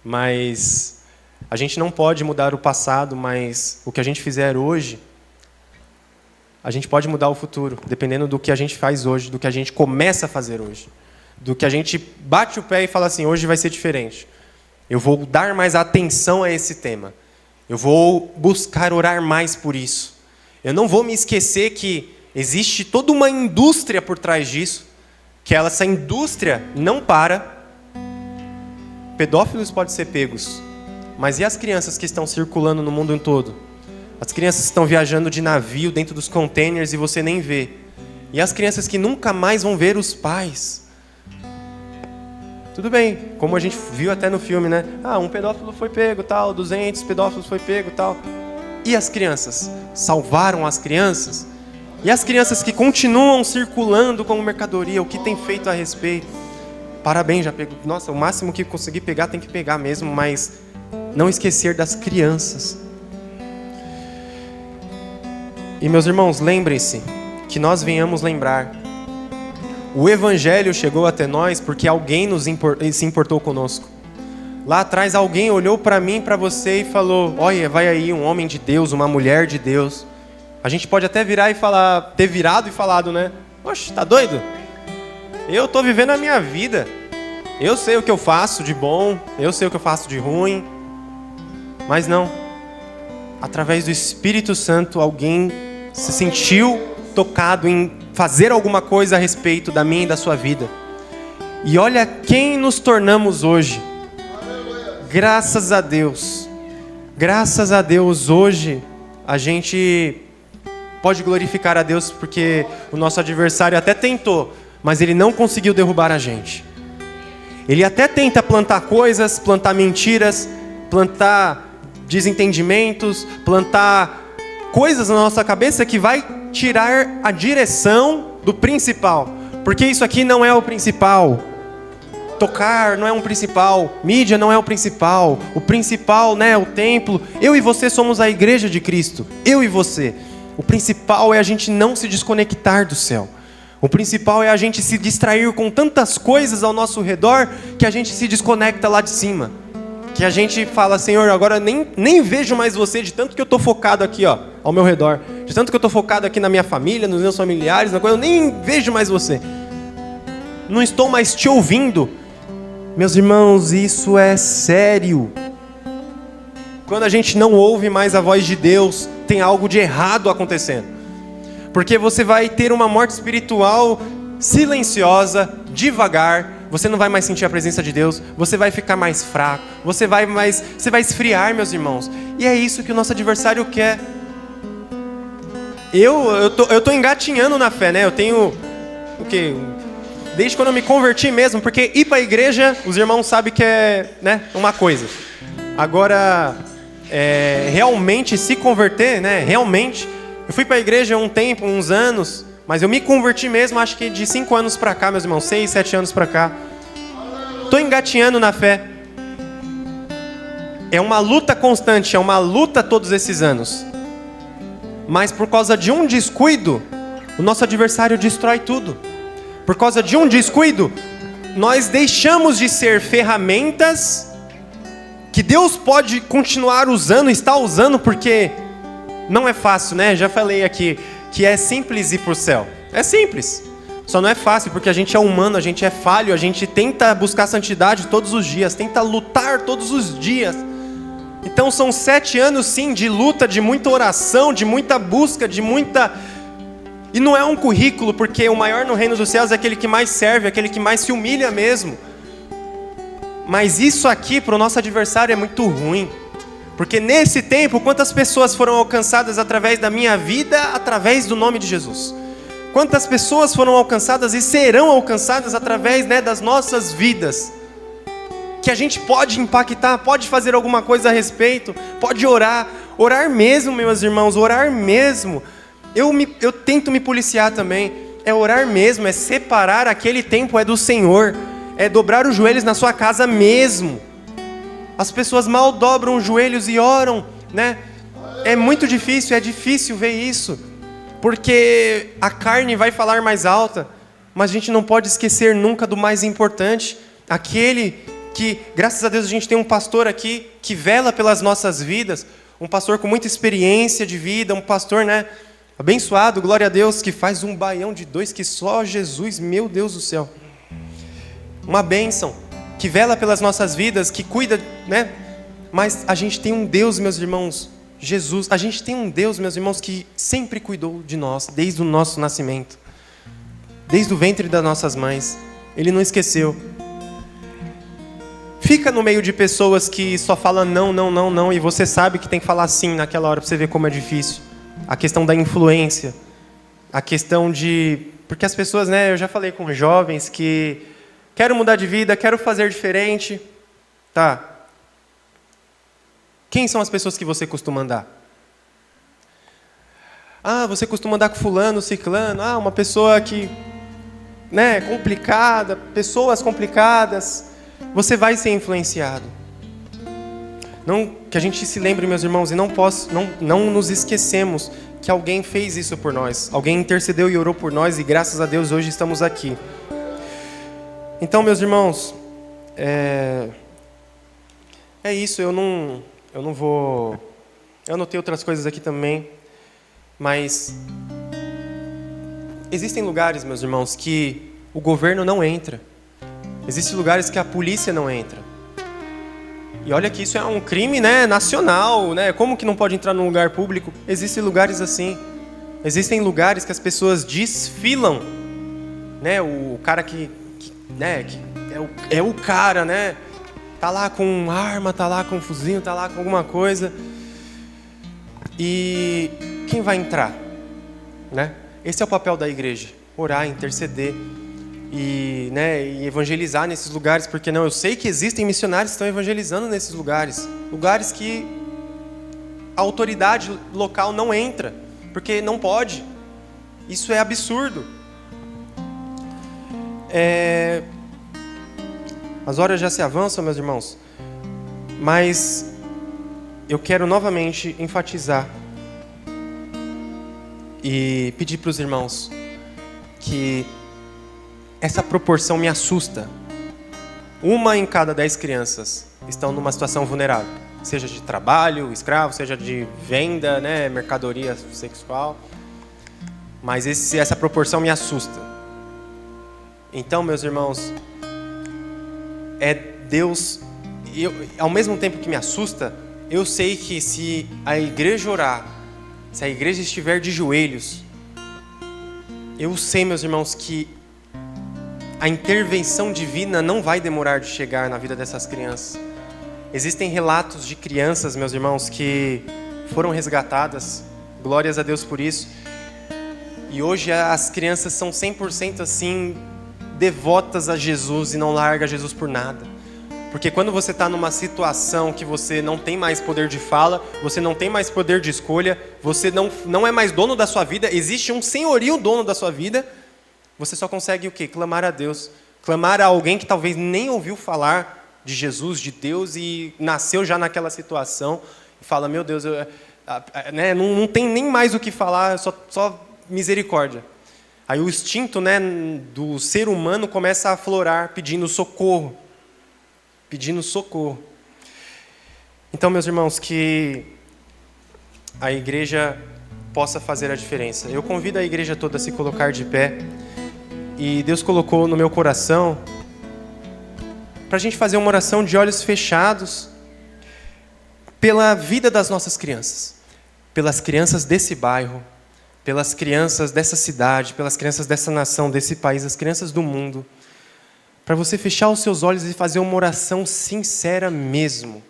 mas a gente não pode mudar o passado, mas o que a gente fizer hoje, a gente pode mudar o futuro, dependendo do que a gente faz hoje, do que a gente começa a fazer hoje, do que a gente bate o pé e fala assim, hoje vai ser diferente. Eu vou dar mais atenção a esse tema. Eu vou buscar orar mais por isso. Eu não vou me esquecer que existe toda uma indústria por trás disso, que essa indústria não para. Pedófilos podem ser pegos, mas e as crianças que estão circulando no mundo todo? As crianças que estão viajando de navio dentro dos containers e você nem vê. E as crianças que nunca mais vão ver os pais. Tudo bem, como a gente viu até no filme, um pedófilo foi pego, tal, 200 pedófilos foi pego, tal. E as crianças? Salvaram as crianças? E as crianças que continuam circulando como mercadoria, o que tem feito a respeito? Parabéns, já pegou. Nossa, o máximo que conseguir pegar tem que pegar mesmo, mas não esquecer das crianças. E meus irmãos, lembrem-se que nós venhamos lembrar. O Evangelho chegou até nós porque alguém se importou conosco. Lá atrás alguém olhou para mim, para você e falou, olha, vai aí um homem de Deus, uma mulher de Deus. A gente pode até virar e falar, ter virado e falado, Oxe, tá doido? Eu estou vivendo a minha vida. Eu sei o que eu faço de bom, eu sei o que eu faço de ruim. Mas não. Através do Espírito Santo, alguém se sentiu tocado em fazer alguma coisa a respeito da minha e da sua vida. E olha quem nos tornamos hoje. Graças a Deus. Graças a Deus, hoje a gente pode glorificar a Deus porque o nosso adversário até tentou, mas ele não conseguiu derrubar a gente. Ele até tenta plantar coisas, plantar mentiras, plantar desentendimentos, plantar coisas na nossa cabeça que vai tirar a direção do principal. Porque isso aqui não é o principal. Tocar não é um principal. Mídia não é o principal. O principal, o templo. Eu e você somos a igreja de Cristo. Eu e você. O principal é a gente não se desconectar do céu. O principal é a gente se distrair com tantas coisas ao nosso redor que a gente se desconecta lá de cima. Que a gente fala, Senhor, agora nem vejo mais você de tanto que eu estou focado aqui, ao meu redor. De tanto que eu estou focado aqui na minha família, nos meus familiares, eu nem vejo mais você. Não estou mais te ouvindo. Meus irmãos, isso é sério. Quando a gente não ouve mais a voz de Deus, tem algo de errado acontecendo. Porque você vai ter uma morte espiritual silenciosa, devagar. Você não vai mais sentir a presença de Deus. Você vai ficar mais fraco. Você vai esfriar, meus irmãos. E é isso que o nosso adversário quer. Eu tô engatinhando na fé, né? Eu tenho o quê? Desde quando eu me converti mesmo, porque ir para a igreja, os irmãos sabem que é, né, uma coisa. Agora, realmente se converter, né? Realmente, eu fui para a igreja um tempo, uns anos, mas eu me converti mesmo, acho que de 5 anos para cá, meus irmãos, 6, 7 anos para cá. Tô engatinhando na fé. É uma luta constante, é uma luta todos esses anos. Mas por causa de um descuido, o nosso adversário destrói tudo. Por causa de um descuido, nós deixamos de ser ferramentas que Deus pode continuar usando, está usando, porque não é fácil, né? Já falei aqui que é simples ir para o céu. É simples. Só não é fácil, porque a gente é humano, a gente é falho, a gente tenta buscar santidade todos os dias, tenta lutar todos os dias. Então são 7 anos, sim, de luta, de muita oração, de muita busca, de muita... E não é um currículo, porque o maior no reino dos céus é aquele que mais serve, aquele que mais se humilha mesmo. Mas isso aqui, para o nosso adversário, é muito ruim. Porque nesse tempo, quantas pessoas foram alcançadas através da minha vida, através do nome de Jesus? Quantas pessoas foram alcançadas e serão alcançadas através, né, das nossas vidas? Que a gente pode impactar, pode fazer alguma coisa a respeito, pode orar. Orar mesmo, meus irmãos, orar mesmo. Eu tento me policiar também. É orar mesmo, é separar aquele tempo, é do Senhor. É dobrar os joelhos na sua casa mesmo. As pessoas mal dobram os joelhos e oram, né? É muito difícil, é difícil ver isso. Porque a carne vai falar mais alta. Mas a gente não pode esquecer nunca do mais importante. Aquele que, graças a Deus, a gente tem um pastor aqui que vela pelas nossas vidas. Um pastor com muita experiência de vida, um pastor, né, abençoado, glória a Deus, que faz um baião de 2 que só Jesus, meu Deus do céu. Uma bênção, que vela pelas nossas vidas, que cuida, né? Mas a gente tem um Deus, meus irmãos, Jesus. A gente tem um Deus, meus irmãos, que sempre cuidou de nós, desde o nosso nascimento. Desde o ventre das nossas mães. Ele não esqueceu. Fica no meio de pessoas que só falam não, não, não, não, e você sabe que tem que falar sim naquela hora, para você ver como é difícil. A questão da influência, a questão de... Porque as pessoas, né, eu já falei com jovens que quero mudar de vida, quero fazer diferente. Tá. Quem são as pessoas que você costuma andar? Ah, você costuma andar com fulano, ciclano. Ah, uma pessoa que, né, complicada, pessoas complicadas. Você vai ser influenciado. Não, que a gente se lembre, meus irmãos, e não nos esquecemos que alguém fez isso por nós. Alguém intercedeu e orou por nós e graças a Deus hoje estamos aqui. Então, meus irmãos, é isso. Eu não vou... Eu anotei outras coisas aqui também, mas existem lugares, meus irmãos, que o governo não entra. Existem lugares que a polícia não entra. E olha que isso é um crime, né, nacional, né? Como que não pode entrar num lugar público? Existem lugares assim. Existem lugares que as pessoas desfilam, né? O cara que é o cara, né? Tá lá com arma, tá lá com fuzil, tá lá com alguma coisa. E quem vai entrar, né? Esse é o papel da igreja: orar, interceder e, né, e evangelizar nesses lugares, porque não, eu sei que existem missionários que estão evangelizando nesses lugares, lugares que a autoridade local não entra, porque não pode. Isso é absurdo. As horas já se avançam, meus irmãos, mas eu quero novamente enfatizar e pedir para os irmãos que essa proporção me assusta. 1 em cada 10 crianças estão numa situação vulnerável, seja de trabalho, escravo, seja de venda, né, mercadoria sexual. Mas essa proporção me assusta. Então, meus irmãos, é Deus. Ao mesmo tempo que me assusta, eu sei que se a igreja orar, se a igreja estiver de joelhos, eu sei, meus irmãos, que a intervenção divina não vai demorar de chegar na vida dessas crianças. Existem relatos de crianças, meus irmãos, que foram resgatadas, glórias a Deus por isso. E hoje as crianças são 100% assim, devotas a Jesus e não largam Jesus por nada. Porque quando você está numa situação que você não tem mais poder de fala, você não tem mais poder de escolha, você não é mais dono da sua vida, existe um senhorio dono da sua vida, você só consegue o quê? Clamar a Deus. Clamar a alguém que talvez nem ouviu falar de Jesus, de Deus, e nasceu já naquela situação, e fala, meu Deus, né, não tem nem mais o que falar, só misericórdia. Aí o instinto, né, do ser humano começa a aflorar, pedindo socorro. Pedindo socorro. Então, meus irmãos, que a igreja possa fazer a diferença. Eu convido a igreja toda a se colocar de pé. E Deus colocou no meu coração para a gente fazer uma oração de olhos fechados pela vida das nossas crianças, pelas crianças desse bairro, pelas crianças dessa cidade, pelas crianças dessa nação, desse país, as crianças do mundo, para você fechar os seus olhos e fazer uma oração sincera mesmo.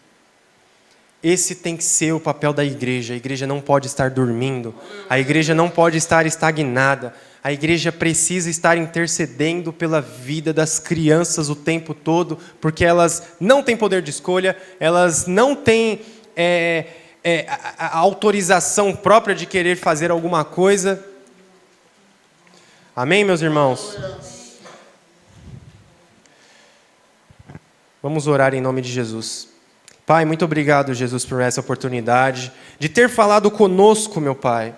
Esse tem que ser o papel da igreja. A igreja não pode estar dormindo, a igreja não pode estar estagnada. A igreja precisa estar intercedendo pela vida das crianças o tempo todo, porque elas não têm poder de escolha, elas não têm a autorização própria de querer fazer alguma coisa. Amém, meus irmãos? Vamos orar em nome de Jesus. Pai, muito obrigado, Jesus, por essa oportunidade de ter falado conosco, meu Pai,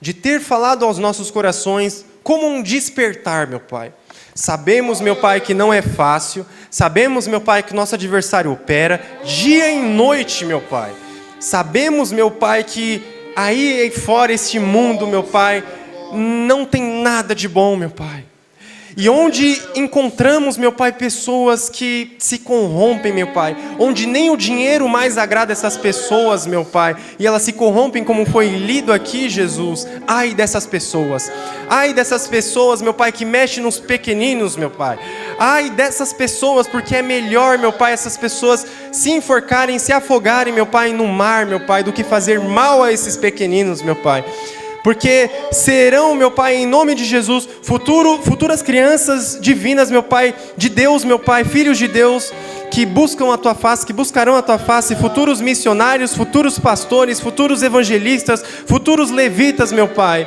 de ter falado aos nossos corações como um despertar, meu Pai. Sabemos, meu Pai, que não é fácil. Sabemos, meu Pai, que nosso adversário opera dia e noite, meu Pai. Sabemos, meu Pai, que aí fora este mundo, meu Pai, não tem nada de bom, meu Pai. E onde encontramos, meu Pai, pessoas que se corrompem, meu Pai, onde nem o dinheiro mais agrada essas pessoas, meu Pai, e elas se corrompem como foi lido aqui, Jesus. Ai dessas pessoas, meu Pai, que mexem nos pequeninos, meu Pai. Ai dessas pessoas, porque é melhor, meu Pai, essas pessoas se enforcarem, se afogarem, meu Pai, no mar, meu Pai, do que fazer mal a esses pequeninos, meu Pai. Porque serão, meu Pai, em nome de Jesus, futuras crianças divinas, meu Pai, de Deus, meu Pai, filhos de Deus, que buscam a Tua face, que buscarão a Tua face, futuros missionários, futuros pastores, futuros evangelistas, futuros levitas, meu Pai.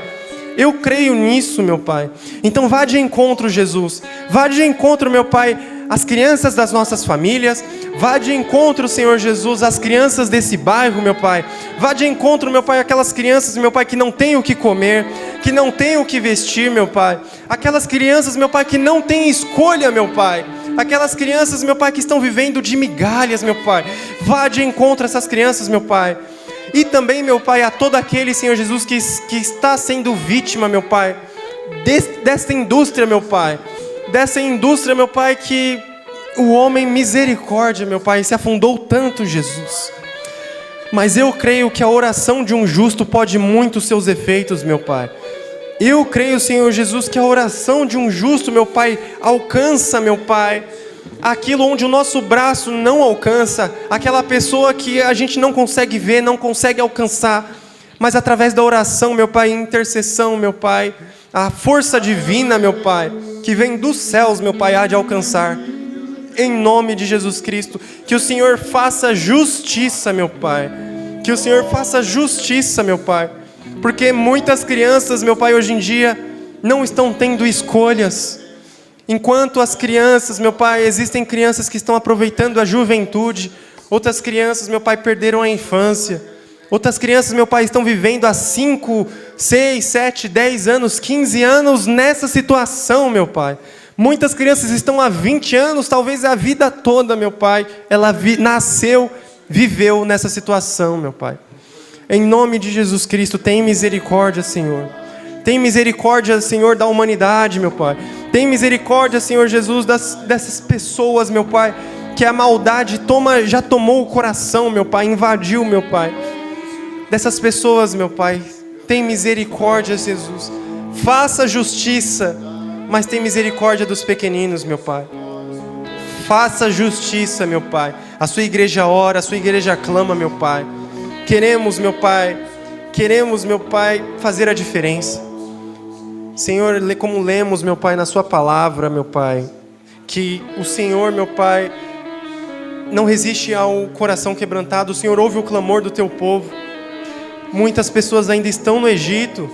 Eu creio nisso, meu Pai. Então vá de encontro, Jesus. Vá de encontro, meu Pai, às crianças das nossas famílias. Vá de encontro, Senhor Jesus, às crianças desse bairro, meu Pai. Vá de encontro, meu Pai, àquelas crianças, meu Pai, que não têm o que comer, que não têm o que vestir, meu Pai. Aquelas crianças, meu Pai, que não têm escolha, meu Pai. Aquelas crianças, meu Pai, que estão vivendo de migalhas, meu Pai. Vá de encontro a essas crianças, meu Pai. E também, meu Pai, a todo aquele, Senhor Jesus, que está sendo vítima, meu Pai, dessa indústria, meu Pai. Dessa indústria, meu Pai, que o homem, misericórdia, meu Pai, se afundou tanto, Jesus. Mas eu creio que a oração de um justo pode muito seus efeitos, meu Pai. Eu creio, Senhor Jesus, que a oração de um justo, meu Pai, alcança, meu Pai, aquilo onde o nosso braço não alcança, aquela pessoa que a gente não consegue ver, não consegue alcançar, mas através da oração, meu Pai, intercessão, meu Pai, a força divina, meu Pai, que vem dos céus, meu Pai, há de alcançar. Em nome de Jesus Cristo, que o Senhor faça justiça, meu Pai. Que o Senhor faça justiça, meu Pai. Porque muitas crianças, meu Pai, hoje em dia, não estão tendo escolhas. Enquanto as crianças, meu Pai, existem crianças que estão aproveitando a juventude. Outras crianças, meu Pai, perderam a infância. Outras crianças, meu Pai, estão vivendo há 5, 6, 7, 10 anos, 15 anos nessa situação, meu Pai. Muitas crianças estão há 20 anos, talvez a vida toda, meu Pai. Ela nasceu, viveu nessa situação, meu Pai. Em nome de Jesus Cristo, tem misericórdia, Senhor. Tem misericórdia, Senhor, da humanidade, meu Pai. Tem misericórdia, Senhor Jesus, dessas pessoas, meu Pai, que a maldade já tomou o coração, meu Pai, invadiu, meu Pai, dessas pessoas, meu Pai. Tem misericórdia, Jesus. Faça justiça, mas tem misericórdia dos pequeninos, meu Pai. Faça justiça, meu Pai. A sua igreja ora, a sua igreja clama, meu Pai. Queremos, meu Pai, fazer a diferença. Senhor, como lemos, meu Pai, na sua palavra, meu Pai, que o Senhor, meu Pai, não resiste ao coração quebrantado. O Senhor ouve o clamor do teu povo. Muitas pessoas ainda estão no Egito.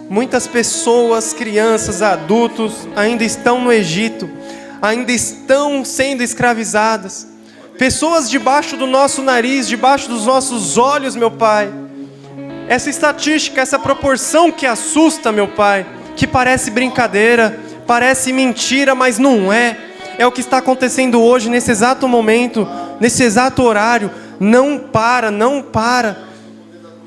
Muitas pessoas, crianças, adultos, ainda estão no Egito. Ainda estão sendo escravizadas. Pessoas debaixo do nosso nariz, debaixo dos nossos olhos, meu Pai. Essa estatística, essa proporção que assusta, meu Pai, que parece brincadeira, parece mentira, mas não é. É o que está acontecendo hoje, nesse exato momento, nesse exato horário. Não para, não para.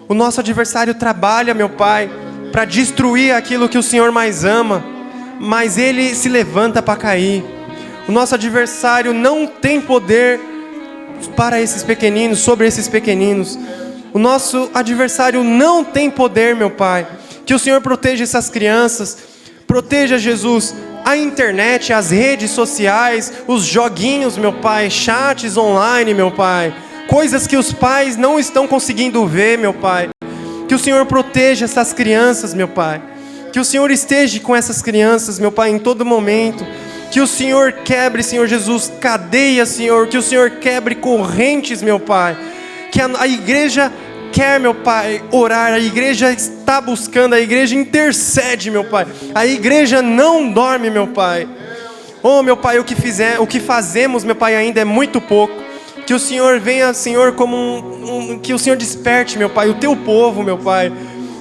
O nosso adversário trabalha, meu Pai, para destruir aquilo que o Senhor mais ama, mas ele se levanta para cair. O nosso adversário não tem poder para esses pequeninos, sobre esses pequeninos. O nosso adversário não tem poder, meu Pai. Que o Senhor proteja essas crianças, proteja, Jesus, a internet, as redes sociais, os joguinhos, meu Pai, chats online, meu Pai, coisas que os pais não estão conseguindo ver, meu Pai. Que o Senhor proteja essas crianças, meu Pai. Que o Senhor esteja com essas crianças, meu Pai, em todo momento. Que o Senhor quebre, Senhor Jesus, cadeias, Senhor. Que o Senhor quebre correntes, meu Pai. Que a igreja quer, meu Pai, orar. A igreja está buscando, a igreja intercede, meu Pai. A igreja não dorme, meu Pai. Oh, meu Pai, o que fazemos, meu Pai, ainda é muito pouco. Que o Senhor venha, Senhor, como que o Senhor desperte, meu Pai, o teu povo, meu Pai.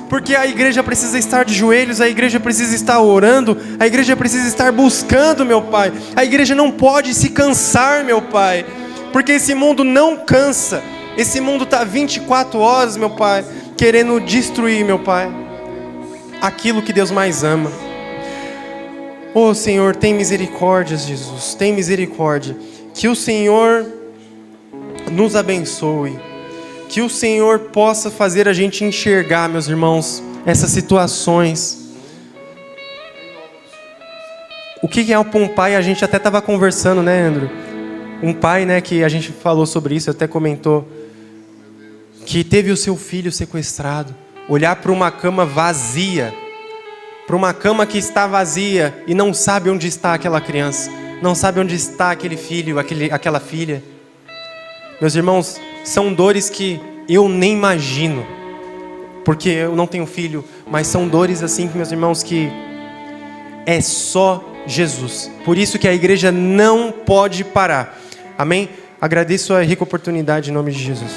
Porque a igreja precisa estar de joelhos, a igreja precisa estar orando, a igreja precisa estar buscando, meu Pai. A igreja não pode se cansar, meu Pai, porque esse mundo não cansa. Esse mundo está 24 horas, meu Pai, querendo destruir, meu Pai, aquilo que Deus mais ama. Oh, Senhor, tem misericórdia, Jesus, tem misericórdia. Que o Senhor nos abençoe. Que o Senhor possa fazer a gente enxergar, meus irmãos, essas situações. O que é um pai? A gente até estava conversando, né, Andrew? Um pai, né, que a gente falou sobre isso, até comentou, que teve o seu filho sequestrado. Olhar para uma cama vazia, para uma cama que está vazia e não sabe onde está aquela criança, não sabe onde está aquele filho, aquela filha. Meus irmãos, são dores que eu nem imagino, porque eu não tenho filho, mas são dores assim, meus irmãos, que é só Jesus. Por isso que a igreja não pode parar. Amém? Agradeço a rica oportunidade em nome de Jesus.